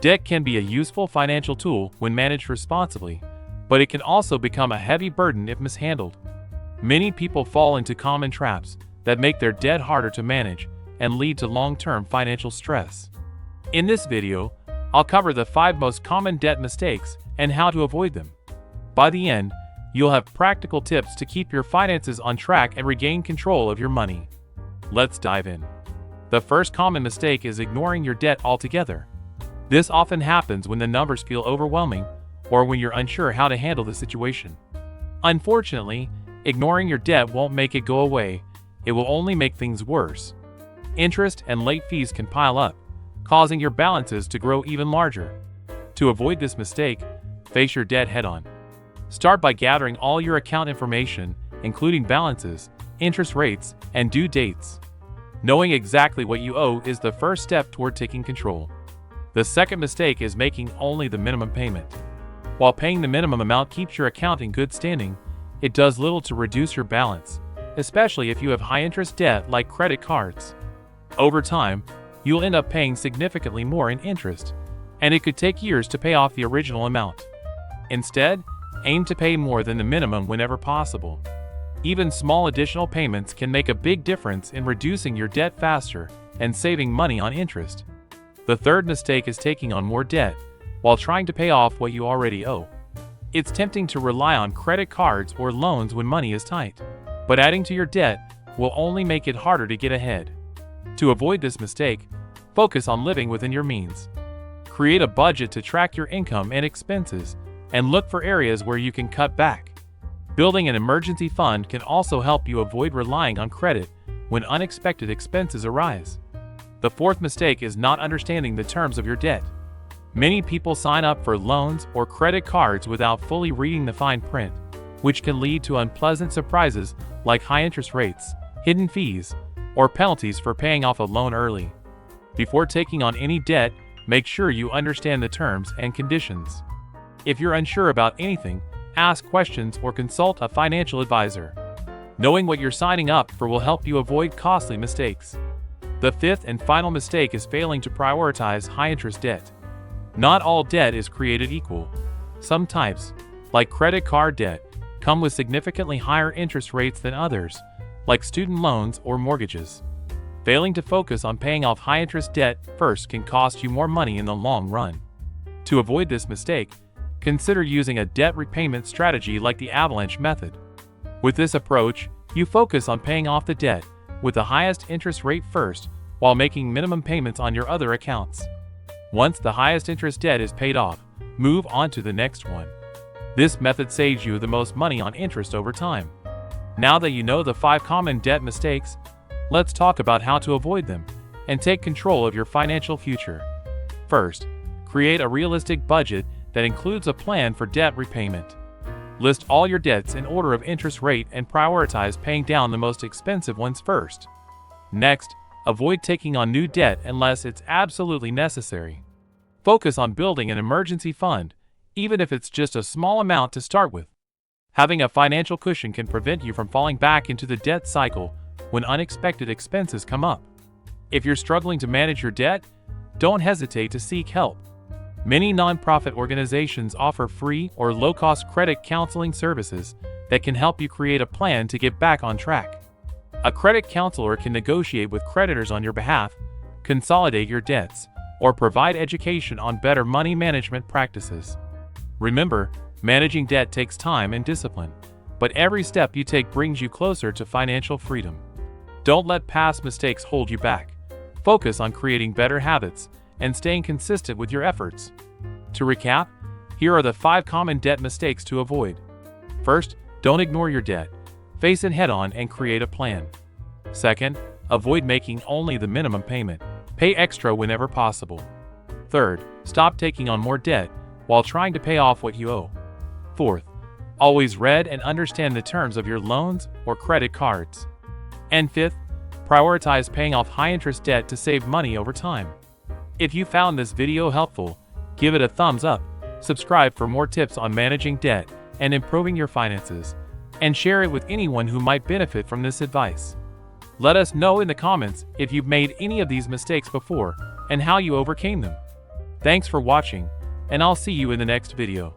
Debt can be a useful financial tool when managed responsibly, but it can also become a heavy burden if mishandled. Many people fall into common traps that make their debt harder to manage and lead to long-term financial stress. In this video, I'll cover the 5 most common debt mistakes and how to avoid them. By the end, you'll have practical tips to keep your finances on track and regain control of your money. Let's dive in. The first common mistake is ignoring your debt altogether. This often happens when the numbers feel overwhelming or when you're unsure how to handle the situation. Unfortunately, ignoring your debt won't make it go away. It will only make things worse. Interest and late fees can pile up, causing your balances to grow even larger. To avoid this mistake, face your debt head-on. Start by gathering all your account information, including balances, interest rates, and due dates. Knowing exactly what you owe is the first step toward taking control. The second mistake is making only the minimum payment. While paying the minimum amount keeps your account in good standing, it does little to reduce your balance, especially if you have high-interest debt like credit cards. Over time, you'll end up paying significantly more in interest, and it could take years to pay off the original amount. Instead, aim to pay more than the minimum whenever possible. Even small additional payments can make a big difference in reducing your debt faster and saving money on interest. The third mistake is taking on more debt while trying to pay off what you already owe. It's tempting to rely on credit cards or loans when money is tight, but adding to your debt will only make it harder to get ahead. To avoid this mistake, focus on living within your means. Create a budget to track your income and expenses, and look for areas where you can cut back. Building an emergency fund can also help you avoid relying on credit when unexpected expenses arise. The fourth mistake is not understanding the terms of your debt. Many people sign up for loans or credit cards without fully reading the fine print, which can lead to unpleasant surprises like high interest rates, hidden fees, or penalties for paying off a loan early. Before taking on any debt, make sure you understand the terms and conditions. If you're unsure about anything, ask questions or consult a financial advisor. Knowing what you're signing up for will help you avoid costly mistakes. The fifth and final mistake is failing to prioritize high-interest debt. Not all debt is created equal. Some types, like credit card debt, come with significantly higher interest rates than others, like student loans or mortgages. Failing to focus on paying off high-interest debt first can cost you more money in the long run. To avoid this mistake, consider using a debt repayment strategy like the avalanche method. With this approach, you focus on paying off the debt with the highest interest rate first, while making minimum payments on your other accounts. Once the highest interest debt is paid off, move on to the next one. This method saves you the most money on interest over time. Now that you know the 5 common debt mistakes, let's talk about how to avoid them and take control of your financial future. First, create a realistic budget that includes a plan for debt repayment. List all your debts in order of interest rate and prioritize paying down the most expensive ones first. Next, avoid taking on new debt unless it's absolutely necessary. Focus on building an emergency fund, even if it's just a small amount to start with. Having a financial cushion can prevent you from falling back into the debt cycle when unexpected expenses come up. If you're struggling to manage your debt, don't hesitate to seek help. Many nonprofit organizations offer free or low-cost credit counseling services that can help you create a plan to get back on track. A credit counselor can negotiate with creditors on your behalf, consolidate your debts, or provide education on better money management practices. Remember, managing debt takes time and discipline, but every step you take brings you closer to financial freedom. Don't let past mistakes hold you back. Focus on creating better habits and staying consistent with your efforts. To recap, here are the 5 common debt mistakes to avoid. First, don't ignore your debt. Face it head-on and create a plan. Second, avoid making only the minimum payment. Pay extra whenever possible. Third, stop taking on more debt while trying to pay off what you owe. Fourth, always read and understand the terms of your loans or credit cards. And fifth, prioritize paying off high-interest debt to save money over time. If you found this video helpful, give it a thumbs up, subscribe for more tips on managing debt and improving your finances, and share it with anyone who might benefit from this advice. Let us know in the comments if you've made any of these mistakes before and how you overcame them. Thanks for watching, and I'll see you in the next video.